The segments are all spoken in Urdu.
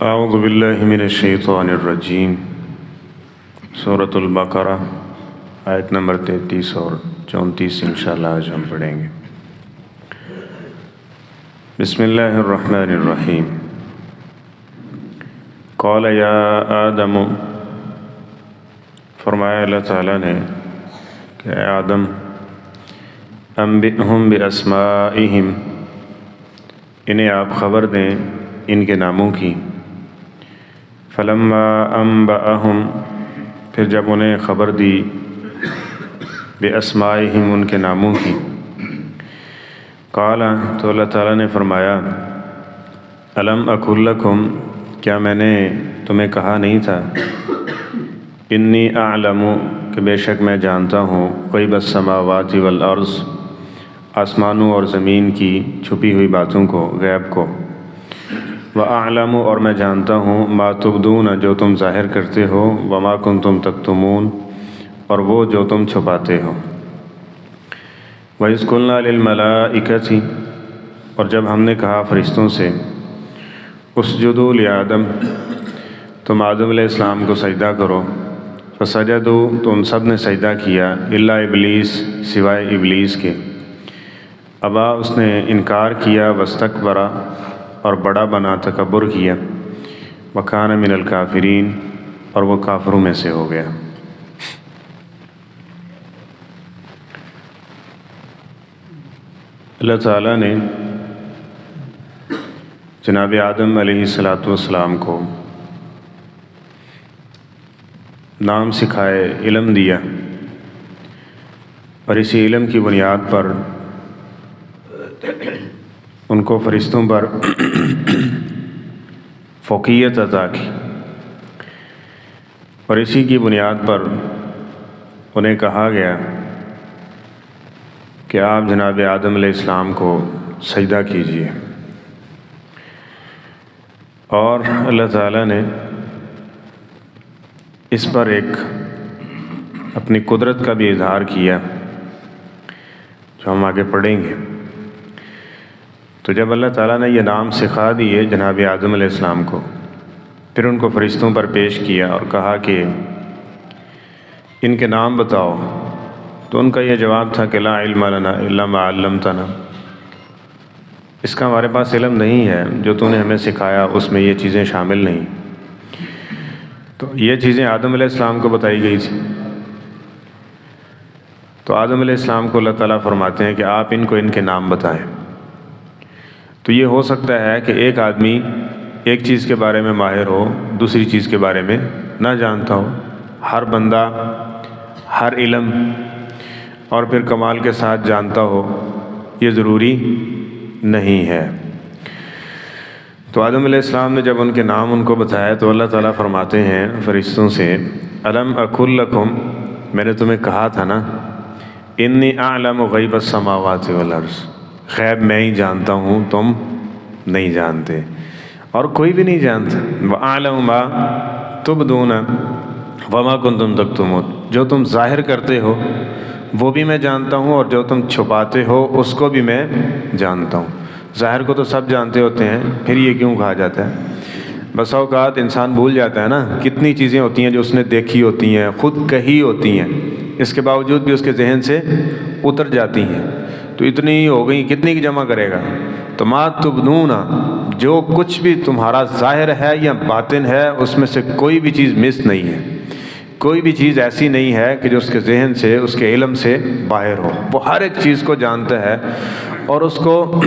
اعوذ باللہ من الشیطان الرجیم سورۃ البقرہ آیت نمبر 33 اور 34 انشاءاللہ آج ہم پڑھیں گے۔ بسم اللہ الرحمن الرحیم۔ قال یا آدم، فرمایا اللہ تعالیٰ نے کہ اے آدم، انبئہم باسمائہم، انہیں آپ خبر دیں ان کے ناموں کی۔ فلما انبأہم، پھر جب انہیں خبر دی باسمائہم، ان کے ناموں کی۔ قال، تو اللہ تعالیٰ نے فرمایا، الم اقل لکم، کیا میں نے تمہیں کہا نہیں تھا، انی اعلم، کہ بے شک میں جانتا ہوں، غیب السماوات والارض، آسمانوں اور زمین کی چھپی ہوئی باتوں کو، غیب کو۔ وَأَعْلَمُ، اور میں جانتا ہوں، مَا تُبْدُونَ، جو تم ظاہر کرتے ہو، وَمَا كُنْتُمْ تَكْتُمُونَ، اور وہ جو تم چھپاتے ہو۔ وَإِذْ قُلْنَا لِلْمَلَائِكَةِ، اور جب ہم نے کہا فرشتوں سے، اسجدوا لِآدم، تم آدم علیہ السلام کو سجدہ کرو۔ فسجدوا، تو ان سب نے سجدہ کیا، الا ابلیس، سوائے ابلیس کے۔ ابا، اس نے انکار کیا، واستکبر، اور بڑا بنا، تکبر کیا۔ وکان من الکافرین، اور وہ کافروں میں سے ہو گیا۔ اللہ تعالیٰ نے جناب آدم علیہ السلام کو نام سکھائے، علم دیا، اور اسی علم کی بنیاد پر ان کو فرشتوں پر فوقیت عطا کی، اور اسی کی بنیاد پر انہیں کہا گیا کہ آپ جناب آدم علیہ السلام کو سجدہ کیجیے۔ اور اللہ تعالیٰ نے اس پر ایک اپنی قدرت کا بھی اظہار کیا، جو ہم آگے پڑھیں گے۔ تو جب اللہ تعالیٰ نے یہ نام سکھا دیے جناب آدم علیہ السلام کو، پھر ان کو فرشتوں پر پیش کیا اور کہا کہ ان کے نام بتاؤ، تو ان کا یہ جواب تھا کہ لا علم لنا الا ما علمتنا، اس کا ہمارے پاس علم نہیں ہے، جو تو نے ہمیں سکھایا اس میں یہ چیزیں شامل نہیں۔ تو یہ چیزیں آدم علیہ السلام کو بتائی گئی تھی۔ تو آدم علیہ السلام کو اللہ تعالیٰ فرماتے ہیں کہ آپ ان کو ان کے نام بتائیں۔ تو یہ ہو سکتا ہے کہ ایک آدمی ایک چیز کے بارے میں ماہر ہو، دوسری چیز کے بارے میں نہ جانتا ہو۔ ہر بندہ ہر علم اور پھر کمال کے ساتھ جانتا ہو، یہ ضروری نہیں ہے۔ تو آدم علیہ السلام نے جب ان کے نام ان کو بتایا، تو اللہ تعالیٰ فرماتے ہیں فرشتوں سے، الم اقل لکم، میں نے تمہیں کہا تھا نا، انی اعلم غیب السماوات والارض، غیب میں ہی جانتا ہوں، تم نہیں جانتے، اور کوئی بھی نہیں جانتا۔ وَأَعْلَمُ مَا تُبْدُونَ وَمَا كُنْتُمْ تَكْتُمُونَ، جو تم ظاہر کرتے ہو وہ بھی میں جانتا ہوں، اور جو تم چھپاتے ہو اس کو بھی میں جانتا ہوں۔ ظاہر کو تو سب جانتے ہوتے ہیں، پھر یہ کیوں کہا جاتا ہے؟ بس اوقات انسان بھول جاتا ہے نا، کتنی چیزیں ہوتی ہیں جو اس نے دیکھی ہوتی ہیں، خود کہی ہوتی ہیں، اس کے باوجود بھی اس کے ذہن سے اتر جاتی ہیں۔ تو اتنی ہو گئی، کتنی کی جمع کرے گا؟ تو ما تبدون، جو کچھ بھی تمہارا ظاہر ہے یا باطن ہے، اس میں سے کوئی بھی چیز مس نہیں ہے، کوئی بھی چیز ایسی نہیں ہے کہ جو اس کے ذہن سے، اس کے علم سے باہر ہو۔ وہ ہر ایک چیز کو جانتا ہے، اور اس کو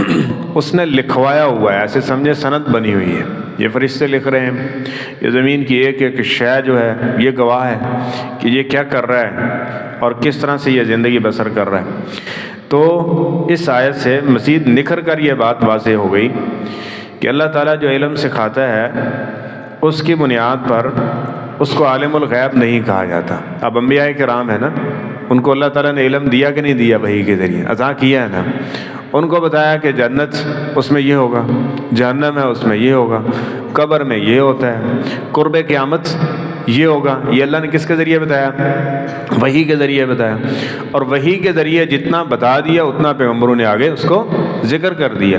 اس نے لکھوایا ہوا ہے، ایسے سمجھے سند بنی ہوئی ہے۔ یہ فرشتے لکھ رہے ہیں، یہ زمین کی ایک ایک شے جو ہے یہ گواہ ہے کہ یہ کیا کر رہا ہے اور کس طرح سے یہ زندگی بسر کر رہا ہے۔ تو اس آیت سے مزید نکھر کر یہ بات واضح ہو گئی کہ اللہ تعالیٰ جو علم سکھاتا ہے، اس کی بنیاد پر اس کو عالم الغیب نہیں کہا جاتا۔ اب انبیاء کرام ہے نا، ان کو اللہ تعالیٰ نے علم دیا کہ نہیں دیا؟ وحی کے ذریعے عطا کیا ہے نا۔ ان کو بتایا کہ جنت اس میں یہ ہوگا، جہنم ہے اس میں یہ ہوگا، قبر میں یہ ہوتا ہے، قرب قیامت یہ ہوگا۔ یہ اللہ نے کس کے ذریعے بتایا؟ وحی کے ذریعے بتایا۔ اور وحی کے ذریعے جتنا بتا دیا اتنا پیغمبروں نے آگے اس کو ذکر کر دیا۔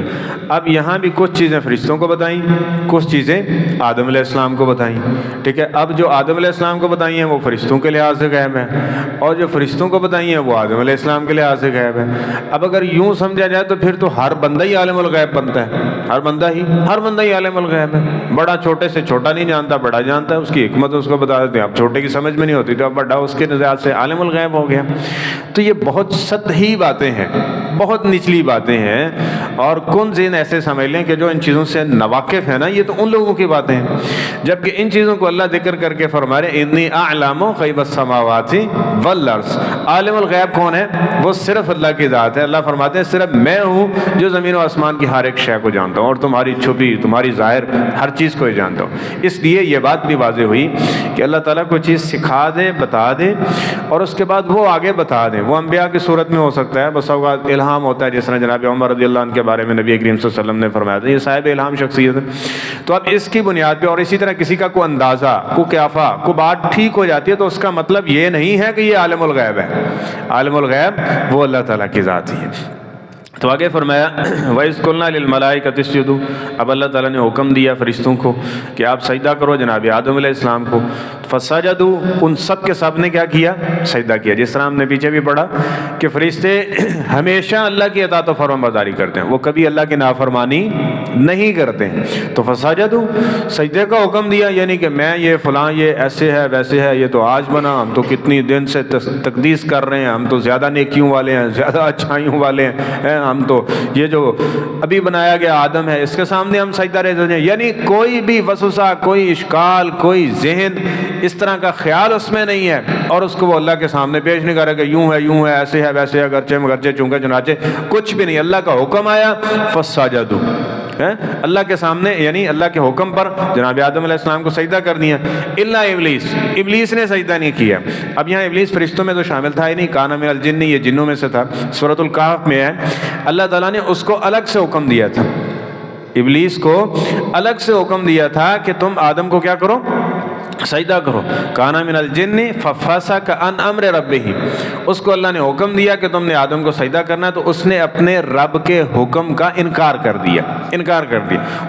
اب یہاں بھی کچھ چیزیں فرشتوں کو بتائیں، کچھ چیزیں آدم علیہ السلام کو بتائیں، ٹھیک ہے۔ اب جو آدم علیہ السلام کو بتائی ہیں وہ فرشتوں کے لحاظ سے غیب ہے، اور جو فرشتوں کو بتائی ہیں وہ آدم علیہ السلام کے لحاظ سے غیب ہے۔ اب اگر یوں سمجھا جائے تو پھر تو ہر بندہ ہی عالم الغیب بنتا ہے، ہر بندہ ہی عالم الغیب ہے۔ بڑا چھوٹے سے چھوٹا نہیں جانتا، بڑا جانتا ہے، اس کی حکمت اس کو بتا دیتے ہیں۔ اب چھوٹے کی سمجھ میں نہیں ہوتی تو اب بڑا اس کے نظریات سے عالم الغیب ہو گیا۔ تو یہ بہت سطحی باتیں ہیں، بہت نچلی باتیں ہیں، اور کن ذہن ایسے سمجھ لیں کہ جو ان چیزوں سے ناواقف ہے نا، یہ تو ان لوگوں کی باتیں ہیں، جبکہ ان چیزوں کو اللہ ذکر کر کے فرما رہے انی اعلم غیب السماوات والارض۔ عالم الغیب کون ہے؟ وہ صرف اللہ کی ذات ہے۔ اللہ فرماتے ہیں صرف میں ہوں جو زمین و آسمان کی ہر ایک شے کو جانتا ہوں، اور تمہاری چھپی تمہاری ظاہر ہر چیز کو جانتا ہوں۔ اس لیے یہ بات بھی واضح ہوئی کہ اللہ تعالیٰ کوئی چیز سکھا دے، بتا دے، اور اس کے بعد وہ آگے بتا دیں۔ وہ انبیاء کی صورت میں ہو سکتا ہے، بس اوقات الہام ہوتا ہے، جس طرح جناب عمر رضی اللہ عنہ کے بارے میں نبی کریم صلی اللہ علیہ وسلم نے فرمایا تھا یہ صاحب الہام شخصیت ہے۔ تو اب اس کی بنیاد پہ، اور اسی طرح کسی کا کوئی اندازہ، کوئی قیافہ، کوئی بات ٹھیک ہو جاتی ہے تو اس کا مطلب یہ نہیں ہے کہ یہ عالم الغیب ہے۔ عالم الغیب وہ اللہ تعالیٰ کی ذات ہی ہے۔ تو آگے فرمایا وَإِذْ قُلْنَا لِلْمَلَائِكَةِ اسْجُدُوا، اب اللہ تعالیٰ نے حکم دیا فرشتوں کو کہ آپ سجدہ کرو جناب آدم علیہ السلام کو، فَسَجَدُوا، ان سب کے سب نے کیا کیا؟ سجدہ کیا۔ جس طرح ہم نے پیچھے بھی پڑھا کہ فرشتے ہمیشہ اللہ کی اطاعت و فرمانبرداری کرتے ہیں، وہ کبھی اللہ کی نافرمانی نہیں کرتے ہیں۔ تو فَسَجَدُوا، سجدے کا حکم دیا، یعنی کہ میں یہ فلاں یہ ایسے ہے ویسے ہے، یہ تو آج بنا، ہم تو کتنی دن سے تقدیس کر رہے ہیں، ہم تو زیادہ نیکیوں والے ہیں، زیادہ اچھائیوں والے ہیں، ہم تو یہ جو ابھی بنایا گیا آدم ہے اس کے سامنے ہم سجدہ ریز ہو جائیں۔ یعنی کوئی بھی وسوسہ، کوئی اشکال، کوئی ذہن اس طرح کا خیال اس میں نہیں ہے، اور اس کو وہ اللہ کے سامنے پیش نہیں کرے کہ یوں ہے ایسے ہے ویسے ہے، گرچے مگرچے چونکے چنانچے، کچھ بھی نہیں۔ اللہ کا حکم آیا فسجدوا، اللہ کے سامنے، یعنی اللہ کے حکم پر جناب آدم علیہ السلام کو سجدہ کر دیا، الا ابلیس نے سجدہ نہیں کیا۔ اب یہاں ابلیس فرشتوں میں تو شامل تھا ہی نہیں، کان من الجن، یہ جنوں میں سے تھا، سورۃ الکہف میں ہے۔ اللہ تعالیٰ نے اس کو الگ سے حکم دیا تھا، ابلیس کو الگ سے حکم دیا تھا کہ تم آدم کو کیا کرو؟ سجدہ کرو۔ کان من الجن ففسق عن امر ربہ، اس کو اللہ نے حکم دیا کہ تم نے آدم کو سجدہ کرنا ہے، تو اس نے اپنے رب کے حکم کا انکار کر دیا،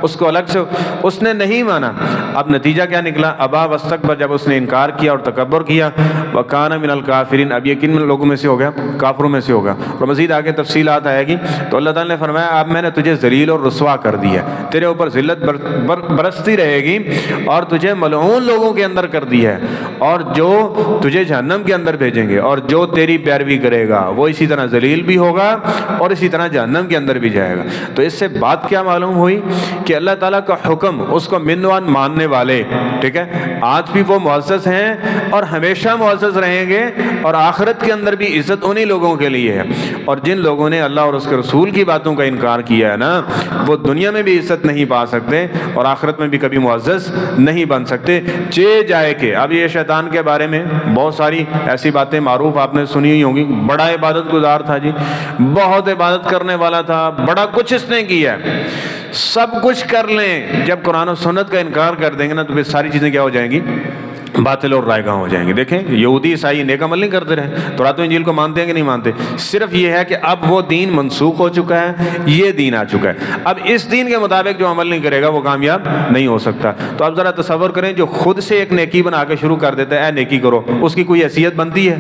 اس کو الگ سے اس نے نہیں مانا۔ اب نتیجہ کیا نکلا؟ ابا واستکبر، جب اس نے انکار کیا اور تکبر کیا، وکان من الکافرین، اب یقین من لوگوں میں سے ہو گیا، کافروں میں سے ہوگا۔ اور مزید آگے تفصیلات آئے گی تو اللہ تعالیٰ نے فرمایا اب میں نے تجھے ذلیل اور رسوا کر دیا، تیرے اوپر ذلت برستی رہے گی، اور تجھے ملعون لوگوں کے اندر کر دی ہے، اور جو تجھے جہنم کے اندر بھیجیں گے، اور جو تیری پیروی کرے گا وہ اسی طرح ذلیل بھی ہوگا اور اسی طرح جہنم کے اندر بھی جائے گا۔ تو اس سے بات کیا معلوم ہوئی کہ اللہ تعالیٰ کا حکم، اس کو منوان ماننے والے، ٹھیک ہے، آج بھی وہ معزز ہیں اور ہمیشہ معزز رہیں گے، اور آخرت کے اندر بھی عزت انہی لوگوں کے لیے ہے۔ اور جن لوگوں نے اللہ اور اس کے رسول کی باتوں کا انکار کیا ہے نا، وہ دنیا میں بھی عزت نہیں پا سکتے اور آخرت میں بھی کبھی معزز نہیں بن سکتے۔ جائے کہ اب یہ شیطان کے بارے میں بہت ساری ایسی باتیں معروف آپ نے سنی ہوئی ہوں گی، بڑا عبادت گزار تھا جی، بہت عبادت کرنے والا تھا، بڑا کچھ اس نے کیا ہے، سب کچھ کر لیں، جب قرآن و سنت کا انکار کر دیں گے نا تو پھر ساری چیزیں کیا ہو جائیں گی؟ باطل اور رائے گاہ ہو جائیں گے۔ دیکھیں یہودی عیسائی نیک عمل نہیں کرتے رہے، تورات و انجیل کو مانتے ہیں کہ نہیں مانتے، صرف یہ ہے کہ اب وہ دین منسوخ ہو چکا ہے، یہ دین آ چکا ہے، اب اس دین کے مطابق جو عمل نہیں کرے گا وہ کامیاب نہیں ہو سکتا۔ تو اب ذرا تصور کریں جو خود سے ایک نیکی بنا کے شروع کر دیتا ہے، اے نیکی کرو، اس کی کوئی حیثیت بنتی ہے؟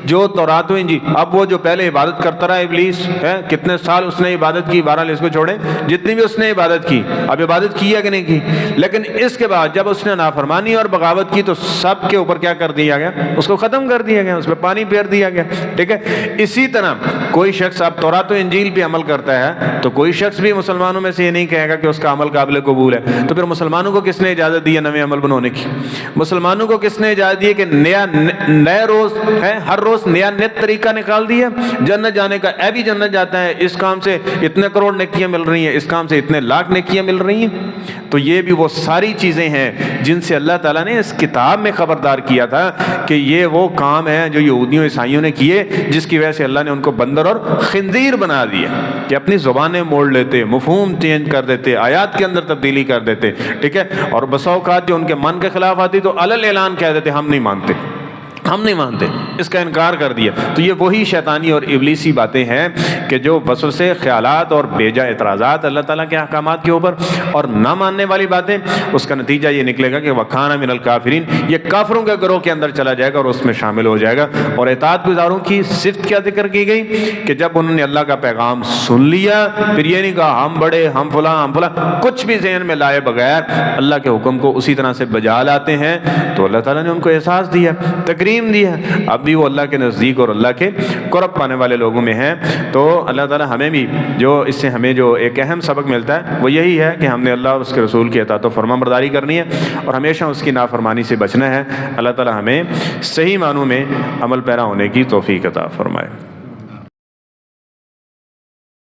جو تورات و انجیل، اب وہ جو پہلے عبادت کرتا رہا ابلیس ہے، کتنے سال اس نے عبادت کی، بہرحال اس کو چھوڑیں، جتنی بھی اس نے عبادت کی، اب عبادت کی ہے کہ نہیں کی، لیکن اس کے بعد جب اس نے نافرمانی اور بغاوت کی تو سب کے اوپر کیا کر دیا گیا؟ اس کو ختم کر دیا گیا، اس پہ پانی پھیر دیا گیا، ٹھیک ہے۔ اسی طرح کوئی شخص اب تورات و انجیل پہ عمل کرتا ہے تو کوئی شخص بھی مسلمانوں میں سے یہ نہیں کہے گا کہ اس کا عمل قابل قبول ہے، تو پھر مسلمانوں کو کس نے اجازت دی ہے نئے عمل بنانے کی؟ مسلمانوں کو کس نے اجازت دی ہے کہ نئے روز ہے، ہر روز نیا نت طریقہ نکال دیا جنت جانے کا؟ اے بھی جنت جاتا ہے، اس کام سے اتنے کروڑ نیکیاں مل رہی ہیں، اس کام سے اتنے لاکھ نیکیاں مل رہی ہیں۔ تو یہ بھی وہ ساری چیزیں ہیں جن سے اللہ تعالیٰ نے اس کتاب میں خبردار کیا تھا کہ یہ وہ کام ہے جو یہودیوں عیسائیوں نے کیے، جس کی وجہ سے اللہ نے ان کو بندر اور خنزیر بنا دیا، کہ اپنی زبانیں موڑ لیتے، مفہوم چینج کر دیتے، آیات کے اندر تبدیلی کر دیتے، ٹھیک ہے، اور بسا اوقات جو ان کے من کے خلاف آتی تو علل اعلان کہہ دیتے ہم نہیں مانتے، ہم نہیں مانتے، اس کا انکار کر دیا۔ تو یہ وہی شیطانی اور ابلیسی باتیں ہیں کہ جو وسوسے، خیالات اور بیجا اعتراضات اللہ تعالیٰ کے احکامات کے اوپر اور نہ ماننے والی باتیں، اس کا نتیجہ یہ نکلے گا کہ وَكَانَ مِنَ الْكَافِرِينَ، یہ کافروں کے گروہ کے اندر چلا جائے گا اور اس میں شامل ہو جائے گا۔ اور اطاعت گزاروں کی صفت کیا ذکر کی گئی کہ جب انہوں نے اللہ کا پیغام سن لیا، پھر یہ نہیں کہا ہم بڑے، ہم فلاں، کچھ بھی ذہن میں لائے بغیر اللہ کے حکم کو اسی طرح سے بجا لاتے ہیں، تو اللہ تعالیٰ نے ان کو احساس دیا، تکریم دیا، اب بھی وہ اللہ کے نزدیک اور اللہ کے قرب پانے والے لوگوں میں ہیں۔ تو اللہ تعالیٰ ہمیں بھی جو اس سے ہمیں جو ایک اہم سبق ملتا ہے وہ یہی ہے کہ ہم نے اللہ اور اس کے رسول کی اطاعت و فرما برداری کرنی ہے اور ہمیشہ اس کی نافرمانی سے بچنا ہے۔ اللہ تعالیٰ ہمیں صحیح معنوں میں عمل پیرا ہونے کی توفیق عطا فرمائے۔